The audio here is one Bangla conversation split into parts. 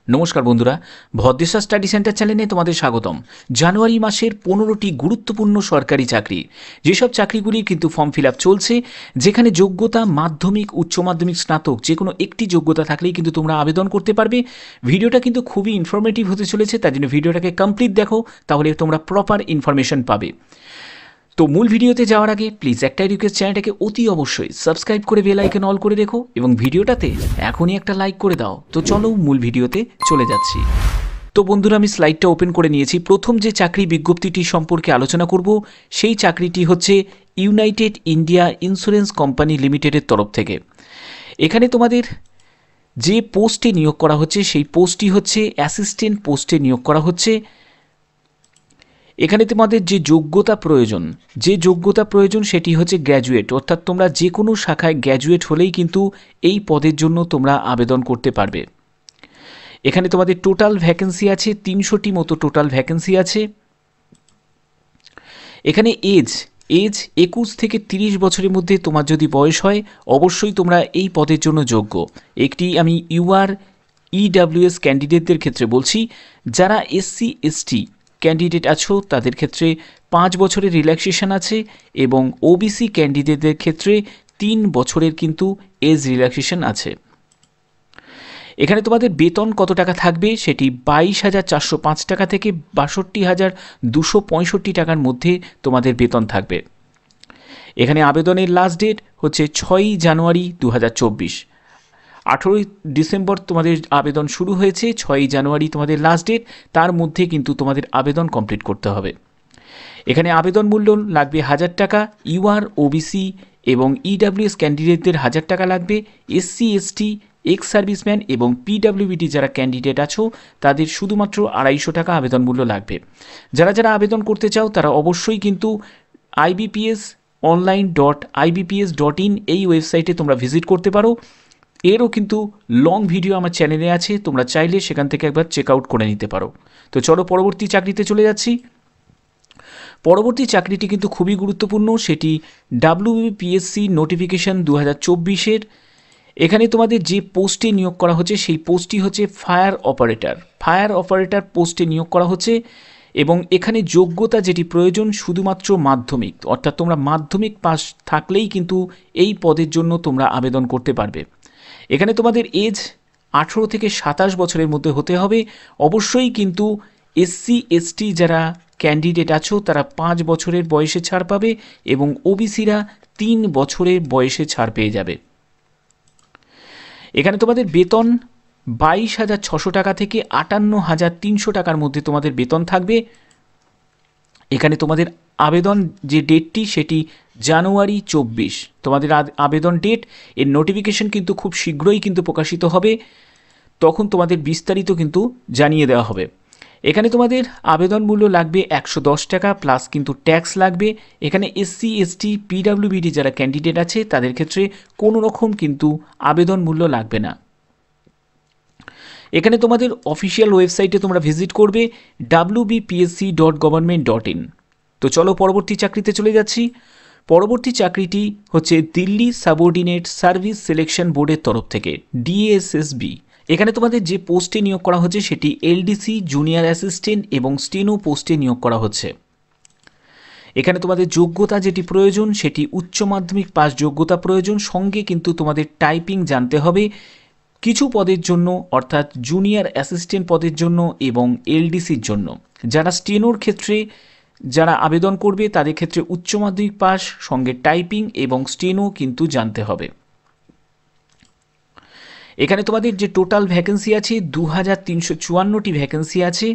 নমস্কার বন্ধুরা, ভদ্রেশ্বর স্টাডি সেন্টার চ্যানেলে তোমাদের স্বাগতম। জানুয়ারি মাসের 15টি গুরুত্বপূর্ণ সরকারি চাকরি, যেসব চাকরিগুলির কিন্তু ফর্ম ফিল আপ চলছে, যেখানে যোগ্যতা মাধ্যমিক, উচ্চ মাধ্যমিক, স্নাতক যে কোনো একটি যোগ্যতা থাকলেই কিন্তু তোমরা আবেদন করতে পারবে। ভিডিওটা কিন্তু খুবই ইনফরমেটিভ হতে চলেছে, তার জন্য ভিডিওটাকে কমপ্লিট দেখো, তাহলে তোমরা প্রপার ইনফরমেশন পাবে। তো মূল ভিডিওতে যাওয়ার আগে প্লিজ একটাই রিকোয়েস্ট, চ্যানেলটাকে অতি অবশ্যই সাবস্ক্রাইব করে বেল আইকন অল করে রেখো এবং ভিডিওটাতে এখনই একটা লাইক করে দাও। তো চলো মূল ভিডিওতে চলে যাচ্ছি। তো বন্ধুরা, আমি স্লাইডটা ওপেন করে নিয়েছি। প্রথম যে চাকরি বিজ্ঞপ্তিটি সম্পর্কে আলোচনা করব, সেই চাকরিটি হচ্ছে ইউনাইটেড ইন্ডিয়া ইন্স্যুরেন্স কোম্পানি লিমিটেডের তরফ থেকে। এখানে তোমাদের যে পোস্টে নিয়োগ করা হচ্ছে সেই পোস্টটি হচ্ছে অ্যাসিস্ট্যান্ট পোস্টে নিয়োগ করা হচ্ছে। এখানে তোমাদের যে যোগ্যতা প্রয়োজন সেটি হচ্ছে গ্র্যাজুয়েট, অর্থাৎ তোমরা যে কোনো শাখায় গ্র্যাজুয়েট হলেই কিন্তু এই পদের জন্য তোমরা আবেদন করতে পারবে। এখানে তোমাদের টোটাল ভ্যাকেন্সি আছে 300টি মতো টোটাল ভ্যাকেন্সি আছে। এখানে এজ 21 থেকে 30 বছরের মধ্যে তোমার যদি বয়স হয়, অবশ্যই তোমরা এই পদের জন্য যোগ্য। একটি আমি ইডব্লিউএস ক্যান্ডিডেটদের ক্ষেত্রে বলছি, যারা SC ST ক্যান্ডিডেট আছো তাদের ক্ষেত্রে 5 বছরের রিল্যাক্সেশন আছে এবং OBC ক্যান্ডিডেটদের ক্ষেত্রে 3 বছরের কিন্তু এজ রিল্যাক্সেশন আছে। এখানে তোমাদের বেতন কত টাকা থাকবে সেটি 22,405 টাকা থেকে 62,265 টাকার মধ্যে তোমাদের বেতন থাকবে। এখানে আবেদনের লাস্ট ডেট হচ্ছে 6 জানুয়ারি 2024। 18 ডিসেম্বর তোমাদের আবেদন শুরু হয়েছে, 6 জানুয়ারি তোমাদের লাস্ট ডেট, তার মধ্যে কিন্তু তোমাদের আবেদন কমপ্লিট করতে হবে। এখানে আবেদন মূল্য লাগবে 1000 টাকা, OBC এবং EWS ক্যান্ডিডেটদের 1000 টাকা লাগবে, SC ST এক্স সার্ভিসম্যান এবং PWBD যারা ক্যান্ডিডেট আছো তাদের শুধুমাত্র 250 টাকা আবেদন মূল্য লাগবে। যারা আবেদন করতে চাও তারা অবশ্যই কিন্তু ibpsonline.ibps.in এই ওয়েবসাইটে তোমরা ভিজিট করতে পারো। এরও কিন্তু লং ভিডিও আমার চ্যানেলে আছে, তোমরা চাইলে সেখান থেকে একবার চেক আউট করে নিতে পারো। তো চলো পরবর্তী চাকরিতে চলে যাচ্ছি। পরবর্তী চাকরিটি কিন্তু খুবই গুরুত্বপূর্ণ, সেটি WBPSC নোটিফিকেশন 2024-এর। এখানে তোমাদের যে পোস্টে নিয়োগ করা হচ্ছে সেই পোস্টটি হচ্ছে ফায়ার অপারেটর পোস্টে নিয়োগ করা হচ্ছে এবং এখানে যোগ্যতা যেটি প্রয়োজন শুধুমাত্র মাধ্যমিক, অর্থাৎ তোমরা মাধ্যমিক পাস থাকলেই কিন্তু এই পদের জন্য তোমরা আবেদন করতে পারবে। এখানে তোমাদের এজ 18 থেকে 27 বছরের মধ্যে হতে হবে। অবশ্যই কিন্তু SC ST যারা ক্যান্ডিডেট আছো তারা 5 বছরের বয়সে ছাড় পাবে এবং OBCরা 3 বছরের বয়সে ছাড় পেয়ে যাবে। এখানে তোমাদের বেতন 22,600 টাকা থেকে 58,300 টাকার মধ্যে তোমাদের বেতন থাকবে। এখানে তোমাদের আবেদন যে ডেটটি সেটি জানুয়ারি 24 তোমাদের আবেদন ডেট। এর নোটিফিকেশন কিন্তু খুব শীঘ্রই কিন্তু প্রকাশিত হবে, তখন তোমাদের বিস্তারিত কিন্তু জানিয়ে দেওয়া হবে। এখানে তোমাদের আবেদন মূল্য লাগবে 110 টাকা প্লাস কিন্তু ট্যাক্স লাগবে। এখানে SC ST PWBD যারা ক্যান্ডিডেট আছে তাদের ক্ষেত্রে কোনো রকম কিন্তু আবেদন মূল্য লাগবে না। এখানে তোমাদের অফিসিয়াল ওয়েবসাইটে তোমরা ভিজিট করবে wbpsc.government.in। তো চলো পরবর্তী চাকরিতে চলে যাচ্ছি। পরবর্তী চাকরিটি হচ্ছে দিল্লি সাবঅর্ডিনেট সার্ভিস সিলেকশন বোর্ডের তরফ থেকে DSSB। এখানে তোমাদের যে পোস্টে নিয়োগ করা হচ্ছে সেটি LDC জুনিয়র অ্যাসিস্ট্যান্ট এবং স্টেনো পোস্টে নিয়োগ করা হচ্ছে। এখানে তোমাদের যোগ্যতা যেটি প্রয়োজন সেটি উচ্চ মাধ্যমিক পাস যোগ্যতা প্রয়োজন, সঙ্গে কিন্তু তোমাদের টাইপিং জানতে হবে কিছু পদের জন্য, অর্থাৎ জুনিয়র অ্যাসিস্ট্যান্ট পদের জন্য এবং LDCর জন্য। যারা স্টেনোর ক্ষেত্রে যারা আবেদন করবে তাদের ক্ষেত্রে উচ্চ মাধ্যমিক পাস সঙ্গে টাইপিং এবং স্টেনো কিন্তু জানতে হবে। এখানে তোমাদের যে টোটাল ভ্যাকেন্সি আছে 2354টি ভ্যাকেন্সি আছে।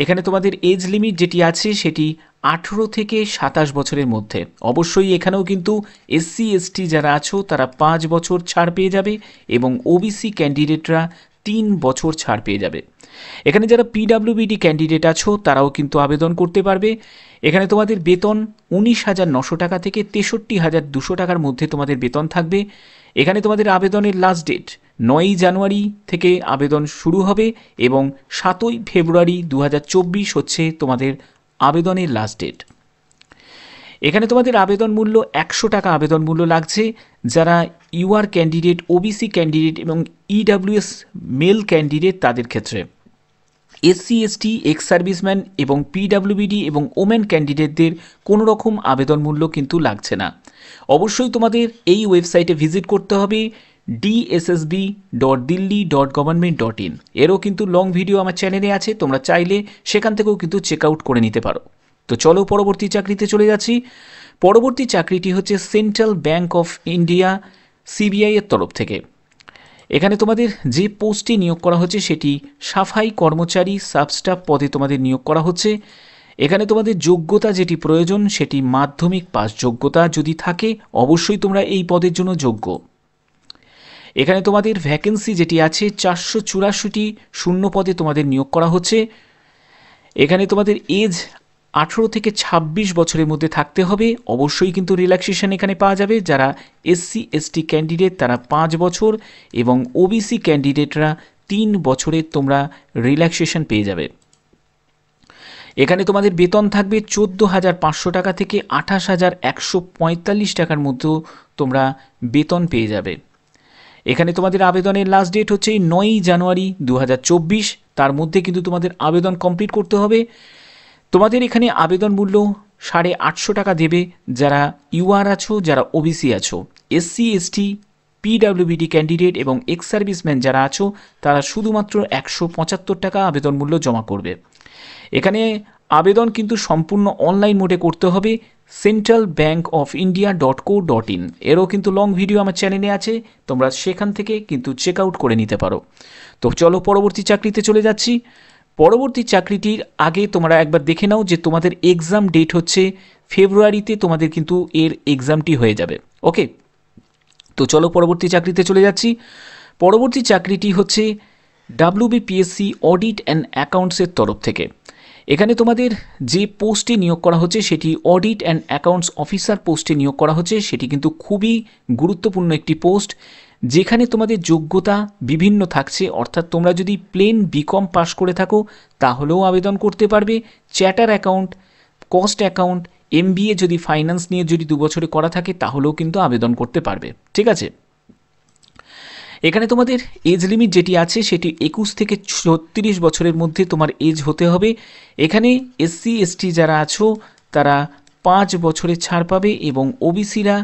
এখানে তোমাদের এজ লিমিট যেটি আছে সেটি 18 থেকে 27 বছরের মধ্যে। অবশ্যই এখানেও কিন্তু SC ST যারা আছো তারা 5 বছর ছাড় পেয়ে যাবে এবং OBC ক্যান্ডিডেটরা 3 বছর ছাড় পেয়ে যাবে। এখানে যারা PWBD ক্যান্ডিডেট আছো তারাও কিন্তু আবেদন করতে পারবে। এখানে তোমাদের বেতন 19,900 টাকা থেকে 63,200 টাকার মধ্যে তোমাদের বেতন থাকবে। এখানে তোমাদের আবেদনের লাস্ট ডেট 9 জানুয়ারি থেকে আবেদন শুরু হবে এবং 7 ফেব্রুয়ারি 2024 হচ্ছে তোমাদের আবেদনের লাস্ট ডেট। এখানে তোমাদের আবেদন মূল্য 100 টাকা আবেদন মূল্য লাগছে যারা ইউআর ক্যান্ডিডেট, ওবিসি ক্যান্ডিডেট এবং ইডাব্লিউএস মেল ক্যান্ডিডেট তাদের ক্ষেত্রে। এসসি এসটি, এক্স সার্ভিসম্যান এবং পিডাব্লিউবিডি এবং ওমেন ক্যান্ডিডেটদের কোনো রকম আবেদন মূল্য কিন্তু লাগছে না। অবশ্যই তোমাদের এই ওয়েবসাইটে ভিজিট করতে হবে dssb.delhi.government.in। এরও কিন্তু লং ভিডিও আমার চ্যানেলে আছে, তোমরা চাইলে সেখান থেকেও কিন্তু চেক আউট করে নিতে পারো। তো চলো পরবর্তী চাকরিতে চলে যাচ্ছি। পরবর্তী চাকরিটি হচ্ছে central bank of India CBI এর তরফ থেকে। এখানে তোমাদের যে পোস্টে নিয়োগ করা হচ্ছে সেটি সাফাই কর্মচারী সাবস্টাফ পদে তোমাদের নিয়োগ করা হচ্ছে। এখানে তোমাদের যোগ্যতা যেটি প্রয়োজন সেটি মাধ্যমিক পাস যোগ্যতা যদি থাকে অবশ্যই তোমরা এই পদের জন্য যোগ্য। এখানে তোমাদের ভ্যাকেন্সি যেটি আছে 484টি শূন্য পদে তোমাদের নিয়োগ করা হচ্ছে। এখানে তোমাদের এজ 18 থেকে 26 বছরের মধ্যে থাকতে হবে। অবশ্যই কিন্তু রিল্যাক্সেশন এখানে পাওয়া যাবে। যারা এসসি এসটি ক্যান্ডিডেট তারা 5 বছর এবং ওবিসি ক্যান্ডিডেটরা 3 বছরের তোমরা রিল্যাক্সেশন পেয়ে যাবে। এখানে তোমাদের বেতন থাকবে 14,500 টাকা থেকে 28,145 টাকার মধ্যে তোমরা বেতন পেয়ে যাবে। এখানে তোমাদের আবেদনের লাস্ট ডেট হচ্ছে 9 জানুয়ারি 2024। তার মধ্যে কিন্তু তোমাদের আবেদন কমপ্লিট করতে হবে। তোমাদের এখানে আবেদন মূল্য 850 টাকা দেবে যারা ইউআর আছো, যারা ওবিসি আছো। এসসি এসটি, পিডাব্লিউবিডি ক্যান্ডিডেট এবং এক্স সার্ভিসম্যান যারা আছো তারা শুধুমাত্র 175 টাকা আবেদন মূল্য জমা করবে। এখানে আবেদন কিন্তু সম্পূর্ণ অনলাইন মোডে করতে হবে centralbankofindia.co.in। এরও কিন্তু লং ভিডিও আমার চ্যানেলে আছে, তোমরা সেখান থেকে কিন্তু চেক আউট করে নিতে পারো। তো চলো পরবর্তী চাকরিতে চলে যাচ্ছি। পরবর্তী চাকরিটির আগে তোমরা একবার দেখে নাও যে তোমাদের এক্সাম ডেট হচ্ছে ফেব্রুয়ারিতে তোমাদের কিন্তু এর এক্সামটি হয়ে যাবে। ওকে, তো চলো পরবর্তী চাকরিতে চলে যাচ্ছি। পরবর্তী চাকরিটি হচ্ছে WBPSC অডিট অ্যান্ড অ্যাকাউন্টসের তরফ থেকে। এখানে তোমাদের যে পোস্টে নিয়োগ করা হচ্ছে সেটি অডিট অ্যান্ড অ্যাকাউন্টস অফিসার পোস্টে নিয়োগ করা হচ্ছে। সেটি কিন্তু খুবই গুরুত্বপূর্ণ একটি পোস্ট যেখানে তোমাদের যোগ্যতা বিভিন্ন থাকছে। অর্থাৎ তোমরা যদি প্লেন বিকম পাস করে থাকো তাহলেও আবেদন করতে পারবে। Chatter account, cost account, MBA যদি ফাইন্যান্স নিয়ে যদি 2 বছরে করা থাকে তাহলেও কিন্তু আবেদন করতে পারবে। ঠিক আছে, এখানে তোমাদের এজ লিমিট যেটি আছে সেটি 21 থেকে 36 বছরের মধ্যে তোমার এজ হতে হবে। এখানে এসসি এসটি যারা আছো তারা 5 বছরের ছাড় পাবে এবং ওবিসিরা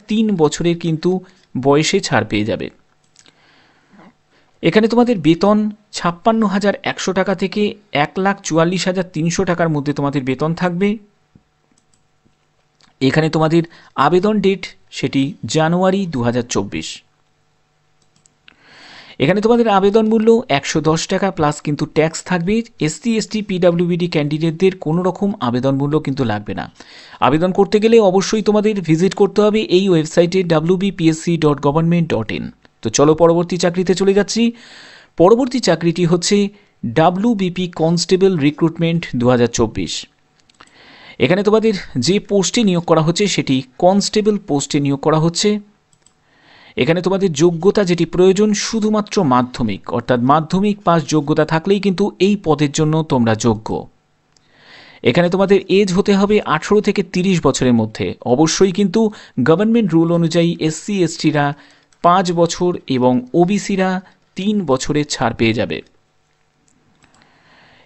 3 বছরের কিন্তু বয়সে ছাড় পেয়ে যাবে। এখানে তোমাদের বেতন 56,100 টাকা থেকে 1,44,300 টাকার মধ্যে তোমাদের বেতন থাকবে। এখানে তোমাদের আবেদন ডেট সেটি জানুয়ারি 2024। এখানে তোমাদের আবেদন মূল্য 110 টাকা প্লাস কিন্তু ট্যাক্স থাকবে। এসসি এসটি পিডাব্লিউবিডি ক্যান্ডিডেটদের কোনো রকম আবেদন মূল্য কিন্তু লাগবে না। আবেদন করতে গেলে অবশ্যই তোমাদের ভিজিট করতে হবে এই ওয়েবসাইটে wbpsc.government.in। তো চলো পরবর্তী চাকরিতে চলে যাচ্ছি। পরবর্তী চাকরিটি হচ্ছে WBP কনস্টেবল রিক্রুটমেন্ট 2024। এখানে তোমাদের যে পোস্টে নিয়োগ করা হচ্ছে সেটি কনস্টেবল পোস্টে নিয়োগ করা হচ্ছে। এখানে তোমাদের যোগ্যতা যেটি প্রয়োজন শুধুমাত্র মাধ্যমিক, অর্থাৎ মাধ্যমিক পাস যোগ্যতা থাকলেই কিন্তু এই পদের জন্য তোমরা যোগ্য। এখানে তোমাদের এজ হতে হবে 18 থেকে 30 বছরের মধ্যে। অবশ্যই কিন্তু গভর্নমেন্ট রুল অনুযায়ী এসসি এসটিরা 5 বছর এবং ওবিসিরা 3 বছরের ছাড় পেয়ে যাবে।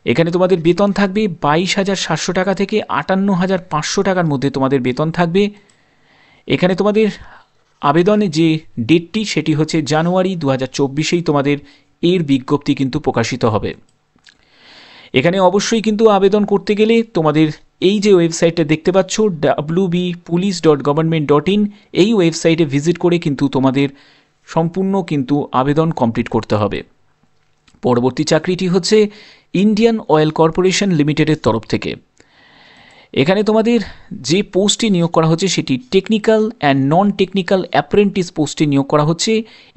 এখানে তোমাদের বেতন থাকবে 22,700 টাকা থেকে 58,500 টাকার মধ্যে তোমাদের বেতন থাকবে। এখানে তোমাদের আবেদনের যে ডেটটি সেটি হচ্ছে জানুয়ারি 2024-এই তোমাদের এর বিজ্ঞপ্তি কিন্তু প্রকাশিত হবে। এখানে অবশ্যই কিন্তু আবেদন করতে গেলে তোমাদের এই যে ওয়েবসাইটটা দেখতে পাচ্ছ wbpolice.government.in, এই ওয়েবসাইটে ভিজিট করে কিন্তু তোমাদের সম্পূর্ণ কিন্তু আবেদন কমপ্লিট করতে হবে। পরবর্তী চাকরিটি হচ্ছে ইন্ডিয়ান অয়েল কর্পোরেশন লিমিটেডের তরফ থেকে। এখানে তোমাদের যে পোস্টে নিয়োগ করা হচ্ছে সেটি technical and non technical apprentice পোস্টে নিয়োগ করা হচ্ছে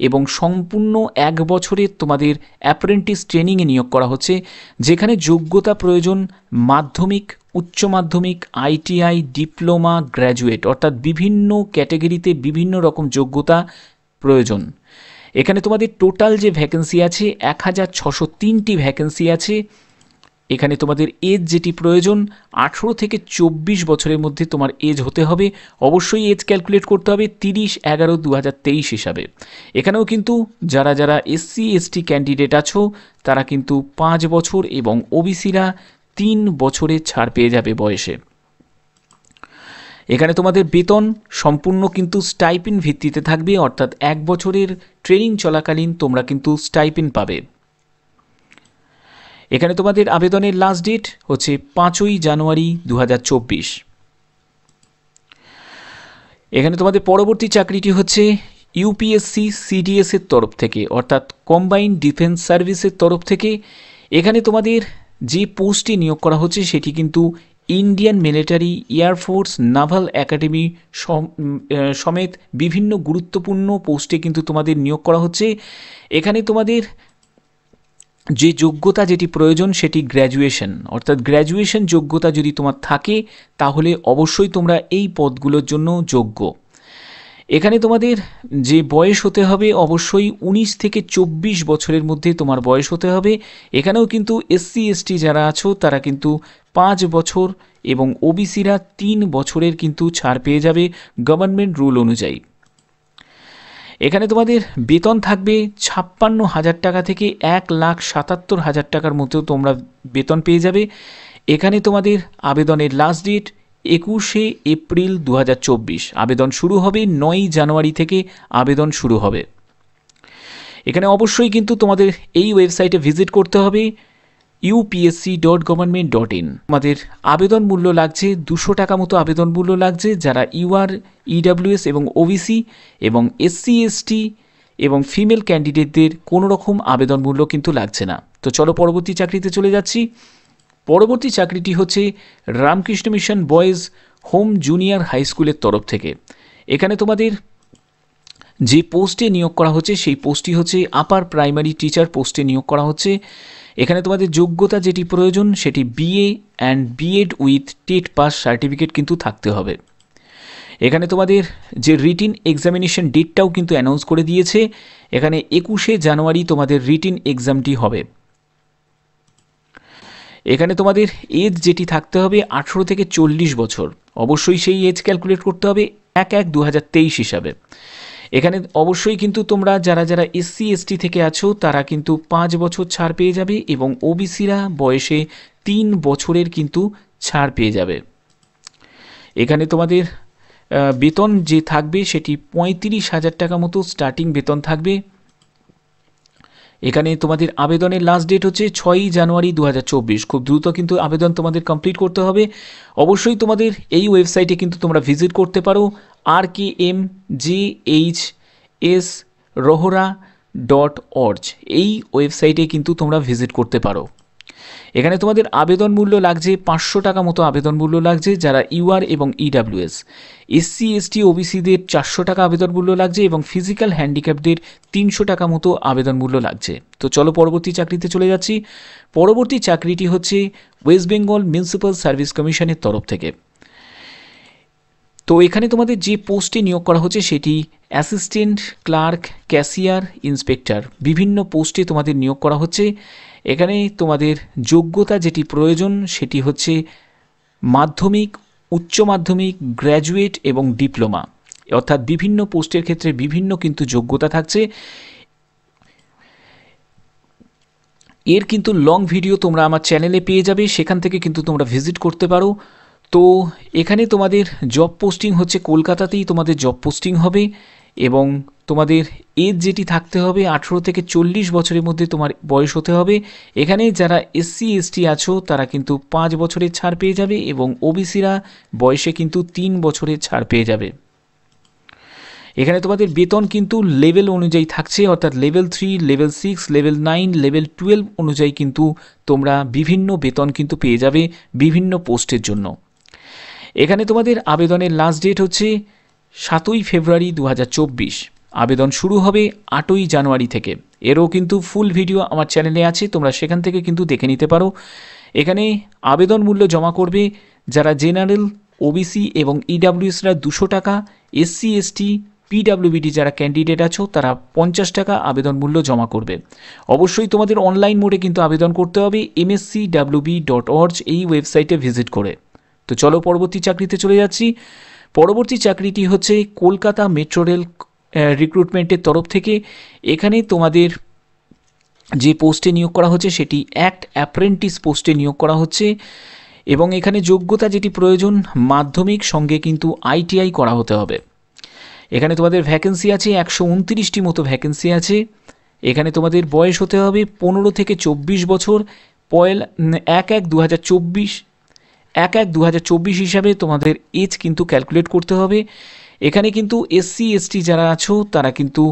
এবং সম্পূর্ণ 1 বছরের তোমাদের অ্যাপ্রেন্টিস ট্রেনিংয়ে নিয়োগ করা হচ্ছে, যেখানে যোগ্যতা প্রয়োজন মাধ্যমিক, উচ্চ মাধ্যমিক, ITI, ডিপ্লোমা, গ্র্যাজুয়েট, অর্থাৎ বিভিন্ন ক্যাটাগরিতে বিভিন্ন রকম যোগ্যতা প্রয়োজন। এখানে তোমাদের টোটাল যে ভ্যাকেন্সি আছে 1,603টি ভ্যাকেন্সি আছে। এখানে তোমাদের এজ যেটি প্রয়োজন 18 থেকে 24 বছরের মধ্যে তোমার এজ হতে হবে। অবশ্যই এজ ক্যালকুলেট করতে হবে 30/11/2023 হিসাবে। এখানেও কিন্তু যারা যারা SC ST ক্যান্ডিডেট আছো তারা কিন্তু 5 বছর এবং ওবিসিরা 3 বছরের ছাড় পেয়ে যাবে বয়সে। এখানে তোমাদের বেতন সম্পূর্ণ কিন্তু স্টাইপেন্ড ভিত্তিতে থাকবে, অর্থাৎ 1 বছরের ট্রেনিং চলাকালীন তোমরা কিন্তু স্টাইপেন্ড পাবে। এখানে তোমাদের আবেদনের লাস্ট ডেট হচ্ছে 5ই জানুয়ারি 2024। এখানে তোমাদের পরবর্তী চাকরিটি হচ্ছে ইউপিএসসি সিডিএস এর তরফ থেকে, অর্থাৎ কম্বাইন্ড ডিফেন্স সার্ভিসের তরফ থেকে। এখানে তোমাদের যে পোস্টে নিয়োগ করা হচ্ছে সেটি কিন্তু Indian military, air force, naval academy সমেত বিভিন্ন গুরুত্বপূর্ণ পোস্টে কিন্তু তোমাদের নিয়োগ করা হচ্ছে। এখানে তোমাদের যে যোগ্যতা যেটি প্রয়োজন সেটি গ্র্যাজুয়েশন, অর্থাৎ গ্র্যাজুয়েশন যোগ্যতা যদি তোমার থাকে তাহলে অবশ্যই তোমরা এই পদগুলোর জন্য যোগ্য। এখানে তোমাদের যে বয়স হতে হবে অবশ্যই 19 থেকে 24 বছরের মধ্যে তোমার বয়স হতে হবে। এখানেও কিন্তু SC ST যারা আছো তারা কিন্তু 5 বছর এবং ওবিসিরা 3 বছরের কিন্তু ছাড় পেয়ে যাবে গভর্নমেন্ট রুল অনুযায়ী। এখানে তোমাদের বেতন থাকবে 56,000 টাকা থেকে 1,77,000 টাকার মধ্যেও তোমরা বেতন পেয়ে যাবে। এখানে তোমাদের আবেদনের লাস্ট ডেট 21শে এপ্রিল 2024। আবেদন শুরু হবে 9ই জানুয়ারি থেকে আবেদন শুরু হবে। এখানে অবশ্যই কিন্তু তোমাদের এই ওয়েবসাইটে ভিজিট করতে হবে upsc.government.in। আমাদের আবেদন মূল্য লাগছে 200 টাকা মতো আবেদন মূল্য লাগছে যারা UR, EWS এবং OBC, এবং SC ST এবং ফিমেল ক্যান্ডিডেটদের কোনো রকম আবেদন মূল্য কিন্তু লাগছে না। তো চলো পরবর্তী চাকরিতে চলে যাচ্ছি। পরবর্তী চাকরিটি হচ্ছে Ramakrishna Mission Boys Home Junior High স্কুলের তরফ থেকে। এখানে তোমাদের যে পোস্টে নিয়োগ করা হচ্ছে সেই পোস্টটি হচ্ছে আপার প্রাইমারি টিচার পোস্টে নিয়োগ করা হচ্ছে। এখানে তোমাদের যোগ্যতা যেটি প্রয়োজন সেটি BA and B.Ed with TET pass certificate কিন্তু থাকতে হবে। এখানে তোমাদের যে রিটিন এক্সামিনেশন ডেটটাও কিন্তু অ্যানাউন্স করে দিয়েছে। এখানে 21শে জানুয়ারি তোমাদের রিটিন এক্সামটি হবে। এখানে তোমাদের এজ যেটি থাকতে হবে 18 থেকে 40 বছর। অবশ্যই সেই এজ ক্যালকুলেট করতে হবে 1/1/2023 হিসাবে। এখানে অবশ্যই কিন্তু তোমরা যারা যারা SC ST থেকে আছো তারা কিন্তু 5 বছর ছাড় পেয়ে যাবে এবং ওবিসিরা বয়সে 3 বছরের কিন্তু ছাড় পেয়ে যাবে। এখানে তোমাদের বেতন যে থাকবে সেটি 35,000 টাকা মতো স্টার্টিং বেতন থাকবে। এখানে তোমাদের আবেদনের লাস্ট ডেট হচ্ছে 6ই জানুয়ারি 2024। খুব দ্রুত কিন্তু আবেদন তোমাদের কমপ্লিট করতে হবে। অবশ্যই তোমাদের এই ওয়েবসাইটে কিন্তু তোমরা ভিজিট করতে পারো rkmjhsrohra.org। এই ওয়েবসাইটে কিন্তু তোমরা ভিজিট করতে পারো। এখানে তোমাদের আবেদন মূল্য লাগছে 500 টাকা মতো আবেদন মূল্য লাগছে যারা UR এবং EWS। SC ST OBCদের 400 টাকা আবেদন মূল্য লাগছে এবং ফিজিক্যাল হ্যান্ডিক্যাপদের 300 টাকা মতো আবেদন মূল্য লাগছে। তো চলো পরবর্তী চাকরিতে চলে যাচ্ছি। পরবর্তী চাকরিটি হচ্ছে ওয়েস্ট বেঙ্গল মিউনিসিপ্যাল সার্ভিস কমিশনের তরফ থেকে। তো এখানে তোমাদের যে পোস্টে নিয়োগ করা হচ্ছে সেটি অ্যাসিস্ট্যান্ট ক্লার্ক, ক্যাশিয়ার, ইন্সপেক্টর বিভিন্ন পোস্টে তোমাদের নিয়োগ করা হচ্ছে। এখানে তোমাদের যোগ্যতা যেটি প্রয়োজন সেটি হচ্ছে মাধ্যমিক, উচ্চ মাধ্যমিক, গ্র্যাজুয়েট এবং ডিপ্লোমা, অর্থাৎ বিভিন্ন পোস্টের ক্ষেত্রে বিভিন্ন কিন্তু যোগ্যতা থাকছে। এর কিন্তু লং ভিডিও তোমরা আমার চ্যানেলে পেয়ে যাবে, সেখান থেকে কিন্তু তোমরা ভিজিট করতে পারো। তো এখানে তোমাদের জব পোস্টিং হচ্ছে কলকাতাতেই তোমাদের জব পোস্টিং হবে এবং তোমাদের এজ যেটি থাকতে হবে 18 থেকে 40 বছরের মধ্যে তোমার বয়স হতে হবে। এখানে যারা SC ST আছো তারা কিন্তু 5 বছরের ছাড় পেয়ে যাবে এবং ওবিসিরা বয়সে কিন্তু 3 বছরের ছাড় পেয়ে যাবে। এখানে তোমাদের বেতন কিন্তু লেভেল অনুযায়ী থাকছে, অর্থাৎ লেভেল 3, লেভেল 6, লেভেল 9, লেভেল 12 অনুযায়ী কিন্তু তোমরা বিভিন্ন বেতন কিন্তু পেয়ে যাবে বিভিন্ন পোস্টের জন্য। এখানে তোমাদের আবেদনের লাস্ট ডেট হচ্ছে 7ই ফেব্রুয়ারি 2024। আবেদন শুরু হবে 8ই জানুয়ারি থেকে। এরও কিন্তু ফুল ভিডিও আমার চ্যানেলে আছে, তোমরা সেখান থেকে কিন্তু দেখে নিতে পারো। এখানে আবেদন মূল্য জমা করবে যারা জেনারেল, OBC এবং EWSরা 200 টাকা, SC ST পিডাব্লিউবিডি যারা ক্যান্ডিডেট আছো তারা 50 টাকা আবেদন মূল্য জমা করবে। অবশ্যই তোমাদের অনলাইন মোডে কিন্তু আবেদন করতে হবে mscwb.org এই ওয়েবসাইটে ভিজিট করে। তো চলো পরবর্তী চাকরিতে চলে যাচ্ছি। পরবর্তী চাকরিটি হচ্ছে কলকাতা মেট্রো রেল রিক্রুটমেন্টের তরফ থেকে। এখানে তোমাদের যে পোস্টে নিয়োগ করা হচ্ছে সেটি অ্যাক্ট অ্যাপ্রেন্টিস পোস্টে নিয়োগ করা হচ্ছে এবং এখানে যোগ্যতা যেটি প্রয়োজন মাধ্যমিক সঙ্গে কিন্তু আইটিআই করা হতে হবে। এখানে তোমাদের ভ্যাকেন্সি আছে 129টি মতো ভ্যাকেন্সি আছে। এখানে তোমাদের বয়স হতে হবে 15 থেকে 24 বছর। 1/1/2024 হিসাবে তোমাদের এজ কিন্তু ক্যালকুলেট করতে হবে। এখানে কিন্তু এসসি এসটি যারা আছো তারা কিন্তু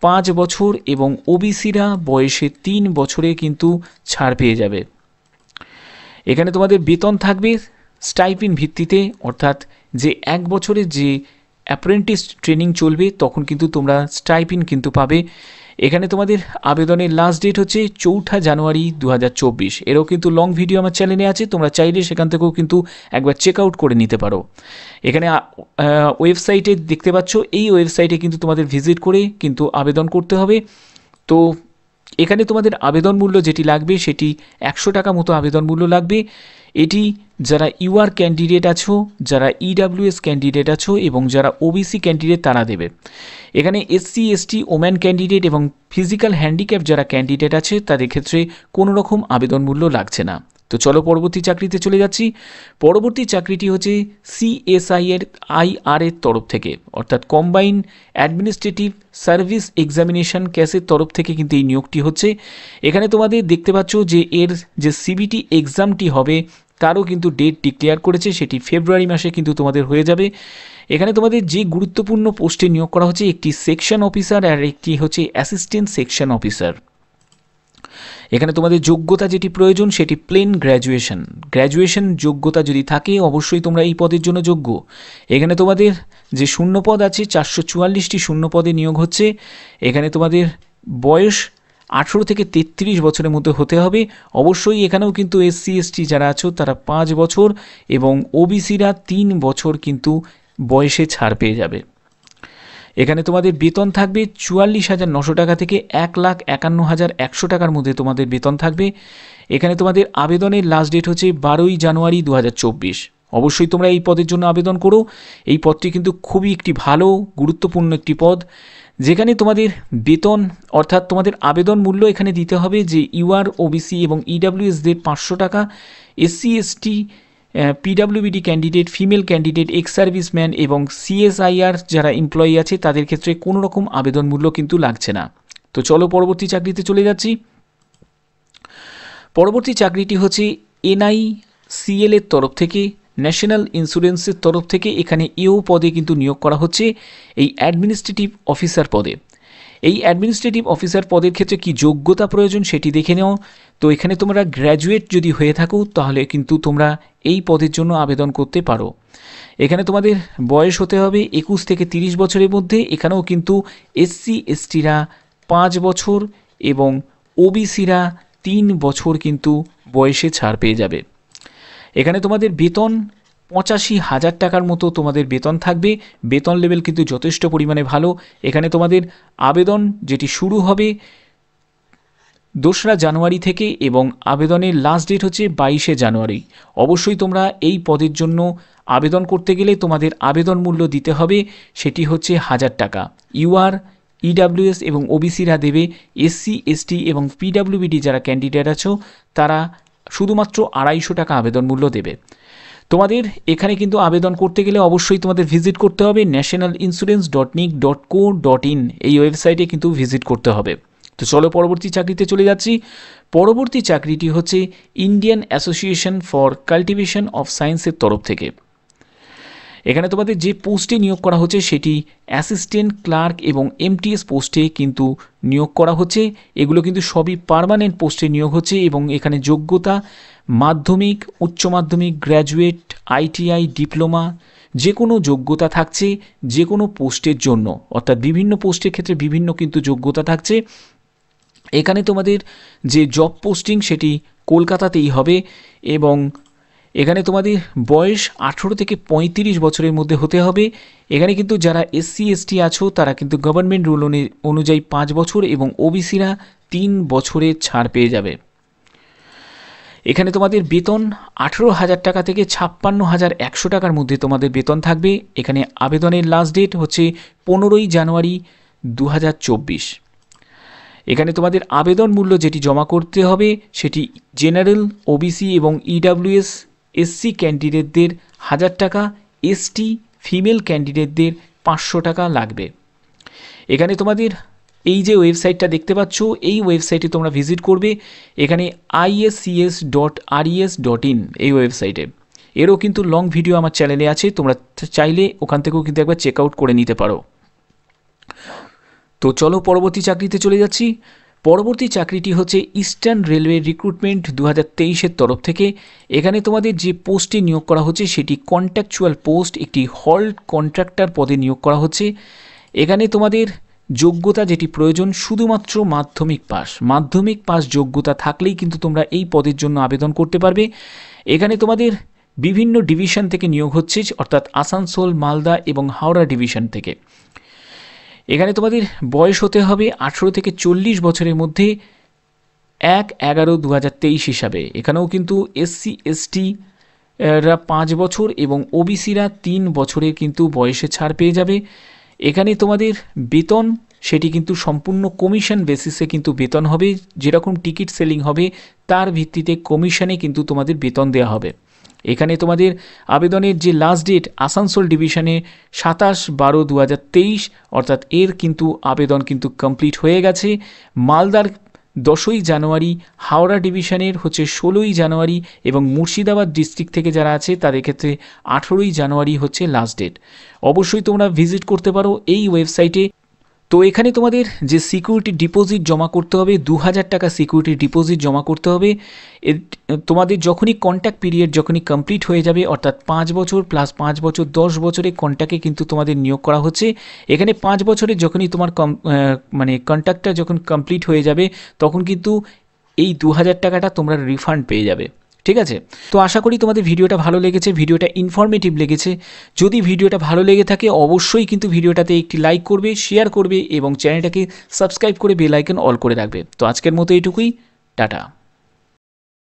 5 বছর এবং ওবিসিরা বয়সে 3 বছরে কিন্তু ছাড় পেয়ে যাবে। এখানে তোমাদের বেতন থাকবে স্টাইপেন্ড ভিত্তিতে, অর্থাৎ যে 1 বছরের যে অ্যাপ্রেন্টিস ট্রেনিং চলবে তখন কিন্তু তোমরা স্টাইপেন্ড কিন্তু পাবে। এখানে তোমাদের আবেদনের লাস্ট ডেট হচ্ছে 4 জানুয়ারি 2024। এরও কিন্তু লং ভিডিও আমার চ্যানেলে আছে, তোমরা চাইলে সেখান থেকেও কিন্তু একবার চেক আউট করে নিতে পারো। এখানে ওয়েবসাইটে দেখতে পাচ্ছ, এই ওয়েবসাইটে কিন্তু তোমাদের ভিজিট করে কিন্তু আবেদন করতে হবে। তো এখানে তোমাদের আবেদন মূল্য যেটি লাগবে সেটি 100 টাকা মতো আবেদন মূল্য লাগবে। এটি যারা ইউআর ক্যান্ডিডেট আছো, যারা ইডাব্লিউএস ক্যান্ডিডেট আছো এবং যারা ওবিসি ক্যান্ডিডেট তারা দেবে। এখানে এসসি এসটি ওম্যান ক্যান্ডিডেট এবং ফিজিক্যাল হ্যান্ডিক্যাপ যারা ক্যান্ডিডেট আছে তাদের ক্ষেত্রে কোনো রকম আবেদন মূল্য লাগছে না। তো চলো পরবর্তী চাকরিতে চলে যাচ্ছি। পরবর্তী চাকরিটি হচ্ছে CSIR এর তরফ থেকে, অর্থাৎ কম্বাইন অ্যাডমিনিস্ট্রেটিভ সার্ভিস এক্সামিনেশন ক্যাসের তরফ থেকে কিন্তু এই নিয়োগটি হচ্ছে। এখানে তোমাদের দেখতে পাচ্ছ যে এর যে সিবিটি এক্সামটি হবে তারও কিন্তু ডেট ডিক্লেয়ার করেছে, সেটি ফেব্রুয়ারি মাসে কিন্তু তোমাদের হয়ে যাবে। এখানে তোমাদের যে গুরুত্বপূর্ণ পোস্টে নিয়োগ করা হচ্ছে একটি সেকশন অফিসার আর একটি হচ্ছে অ্যাসিস্ট্যান্ট সেকশন অফিসার। এখানে তোমাদের যোগ্যতা যেটি প্রয়োজন সেটি প্লেন গ্র্যাজুয়েশন যোগ্যতা যদি থাকে অবশ্যই তোমরা এই পদের জন্য যোগ্য। এখানে তোমাদের যে শূন্যপদ আছে 444টি শূন্যপদে নিয়োগ হচ্ছে। এখানে তোমাদের বয়স 18 থেকে 33 বছরের মধ্যে হতে হবে। অবশ্যই এখানেও কিন্তু এসসি এসটি যারা আছো তারা 5 বছর এবং ওবিসিরা 3 বছর কিন্তু বয়সে ছাড় পেয়ে যাবে। এখানে তোমাদের বেতন থাকবে 44,900 টাকা থেকে 1,51,100 টাকার মধ্যে তোমাদের বেতন থাকবে। এখানে তোমাদের আবেদনের লাস্ট ডেট হচ্ছে 12 জানুয়ারি 2024। অবশ্যই তোমরা এই পদের জন্য আবেদন করো। এই পদটি কিন্তু খুবই একটি ভালো গুরুত্বপূর্ণ একটি পদ, যেখানে তোমাদের বেতন অর্থাৎ তোমাদের আবেদন মূল্য এখানে দিতে হবে যে ইউআর ওবিসি এবং ইডাব্লিউএসদের 500 টাকা, এসসি এসটি পিডাব্লিউবিডি candidate, female candidate, ex serviceman এবং সিএসআইআর যারা এমপ্লয়ি আছে তাদের ক্ষেত্রে কোনো রকম আবেদন মূল্য কিন্তু লাগছে না। তো চলো পরবর্তী চাকরিতে চলে যাচ্ছি। পরবর্তী চাকরিটি হচ্ছে NICL এর তরফ থেকে, ন্যাশনাল ইন্স্যুরেন্সের তরফ থেকে। এখানে এও পদে কিন্তু নিয়োগ করা হচ্ছে এই অ্যাডমিনিস্ট্রেটিভ অফিসার পদে। এই অ্যাডমিনিস্ট্রেটিভ অফিসার পদের ক্ষেত্রে কি যোগ্যতা প্রয়োজন সেটি দেখে নাও। তো এখানে তোমরা গ্র্যাজুয়েট যদি হয়ে থাকো তাহলে কিন্তু তোমরা এই পদের জন্য আবেদন করতে পারো। এখানে তোমাদের বয়স হতে হবে 21 থেকে 30 বছরের মধ্যে। এখানেও কিন্তু এসসি এসটিরা 5 বছর এবং ওবিসিরা 3 বছর কিন্তু বয়সে ছাড় পেয়ে যাবে। এখানে তোমাদের বেতন 85,000 টাকার মতো তোমাদের বেতন থাকবে। বেতন লেভেল কিন্তু যথেষ্ট পরিমাণে ভালো। এখানে তোমাদের আবেদন যেটি শুরু হবে 2 জানুয়ারি থেকে এবং আবেদনের লাস্ট ডেট হচ্ছে 22 জানুয়ারি। অবশ্যই তোমরা এই পদের জন্য আবেদন করতে গেলে তোমাদের আবেদন মূল্য দিতে হবে, সেটি হচ্ছে 1000 টাকা। ইউআর, ইডাব্লিউএস এবং ওবিসিরা দেবে। এসসি এসটি এবং পিডাব্লিউবিডি যারা ক্যান্ডিডেট আছো তারা শুধুমাত্র 250 টাকা আবেদন মূল্য দেবে। তোমাদের এখানে কিন্তু আবেদন করতে গেলে অবশ্যই তোমাদের ভিজিট করতে হবে nationalinsurance.nic.co.in এই ওয়েবসাইটে কিন্তু ভিজিট করতে হবে। তো চলো পরবর্তী চাকরিতে চলে যাচ্ছি। পরবর্তী চাকরিটি হচ্ছে Indian association for cultivation of সায়েন্সের তরফ থেকে। এখানে তোমাদের যে পোস্টে নিয়োগ করা হচ্ছে সেটি অ্যাসিস্ট্যান্ট ক্লার্ক এবং এমটিএস পোস্টে কিন্তু নিয়োগ করা হচ্ছে। এগুলো কিন্তু সবই পার্মানেন্ট পোস্টে নিয়োগ হচ্ছে এবং এখানে যোগ্যতা মাধ্যমিক, উচ্চ মাধ্যমিক, গ্র্যাজুয়েট, আইটিআই, ডিপ্লোমা যে কোনো যোগ্যতা থাকছে যে কোনো পোস্টের জন্য, অর্থাৎ বিভিন্ন পোস্টের ক্ষেত্রে বিভিন্ন কিন্তু যোগ্যতা থাকছে। এখানে তোমাদের যে জব পোস্টিং সেটি কলকাতাতেই হবে এবং এখানে তোমাদের বয়স 18 থেকে 35 বছরের মধ্যে হতে হবে। এখানে কিন্তু যারা SC ST আছো তারা কিন্তু গভর্নমেন্ট রুল অনুযায়ী 5 বছর এবং ওবিসিরা 3 বছরের ছাড় পেয়ে যাবে। এখানে তোমাদের বেতন 18,000 টাকা থেকে 56,100 টাকার মধ্যে তোমাদের বেতন থাকবে। এখানে আবেদনের লাস্ট ডেট হচ্ছে 15ই জানুয়ারি 2024। এখানে তোমাদের আবেদন মূল্য যেটি জমা করতে হবে সেটি জেনারেল, ওবিসি এবং EWS SC ক্যান্ডিডেটদের 1000 টাকা, ST ফিমেল ক্যান্ডিডেটদের 500 টাকা লাগবে। এখানে তোমাদের এই যে ওয়েবসাইটটা দেখতে পাচ্ছ এই ওয়েবসাইটে তোমরা ভিজিট করবে। এখানে iscs.res.in এই ওয়েবসাইটে এরও কিন্তু লং ভিডিও আমার চ্যানেলে আছে, তোমরা চাইলে ওখান থেকেও কিন্তু একবার চেক আউট করে নিতে পারো। তো চলো পরবর্তী চাকরিতে চলে যাচ্ছি। পরবর্তী চাকরিটি হচ্ছে ইস্টার্ন রেলওয়ে রিক্রুটমেন্ট 2023-এর তরফ থেকে। এখানে তোমাদের যে পোস্টে নিয়োগ করা হচ্ছে সেটি কন্ট্রাকচুয়াল পোস্ট, একটি হল কন্ট্রাক্টর পদে নিয়োগ করা হচ্ছে। এখানে তোমাদের যোগ্যতা যেটি প্রয়োজন শুধুমাত্র মাধ্যমিক পাস যোগ্যতা থাকলেই কিন্তু তোমরা এই পদের জন্য আবেদন করতে পারবে। এখানে তোমাদের বিভিন্ন ডিভিশন থেকে নিয়োগ হচ্ছে, অর্থাৎ আসানসোল, মালদা এবং হাওড়া ডিভিশন থেকে। এখানে তোমাদের বয়স হতে হবে 18 থেকে 40 বছরের মধ্যে 1/11/2023 হিসাবে। এখানেও কিন্তু SC ST রা 5 বছর এবং ওবিসিরা 3 বছরের কিন্তু বয়সে ছাড় পেয়ে যাবে। এখানে তোমাদের বেতন সেটি কিন্তু সম্পূর্ণ কমিশন বেসিসে কিন্তু বেতন হবে, যেরকম টিকিট সেলিং হবে তার ভিত্তিতে কমিশনে কিন্তু তোমাদের বেতন দেওয়া হবে। এখানে তোমাদের আবেদনের যে লাস্ট ডেট আসানসোল ডিভিশনে 27/12/2023, অর্থাৎ এর কিন্তু আবেদন কিন্তু কমপ্লিট হয়ে গেছে। মালদার 10ই জানুয়ারি, হাওড়া ডিভিশনের হচ্ছে 16ই জানুয়ারি এবং মুর্শিদাবাদ ডিস্ট্রিক্ট থেকে যারা আছে তাদের ক্ষেত্রে 18ই জানুয়ারি হচ্ছে লাস্ট ডেট। অবশ্যই তোমরা ভিজিট করতে পারো এই ওয়েবসাইটে। তো এখানে তোমাদের যে সিকিউরিটি ডিপোজিট জমা করতে হবে 2000 টাকা সিকিউরিটি ডিপোজিট জমা করতে হবে। তোমাদের যখনই কন্ট্যাক্ট পিরিয়ড যখনই কমপ্লিট হয়ে যাবে, অর্থাৎ 5 বছর প্লাস 5 বছর 10 বছরের কন্ট্যাক্টে কিন্তু তোমাদের নিয়োগ করা হচ্ছে। এখানে 5 বছরের যখনই তোমার কন্ট্যাক্টটা যখন কমপ্লিট হয়ে যাবে তখন কিন্তু এই 2000 টাকাটা তোমরা রিফান্ড পেয়ে যাবে। ঠিক আছে, তো আশা করি তোমাদের ভিডিওটা ভালো লেগেছে, ভিডিওটা ইনফরমেটিভ লেগেছে। যদি ভিডিওটা ভালো লেগে থাকে অবশ্যই কিন্তু ভিডিওটাতে একটি লাইক করবে, শেয়ার করবে এবং চ্যানেলটাকে সাবস্ক্রাইব করে বেল আইকন অল করে রাখবে। তো আজকের মতো এইটুকুই, টাটা।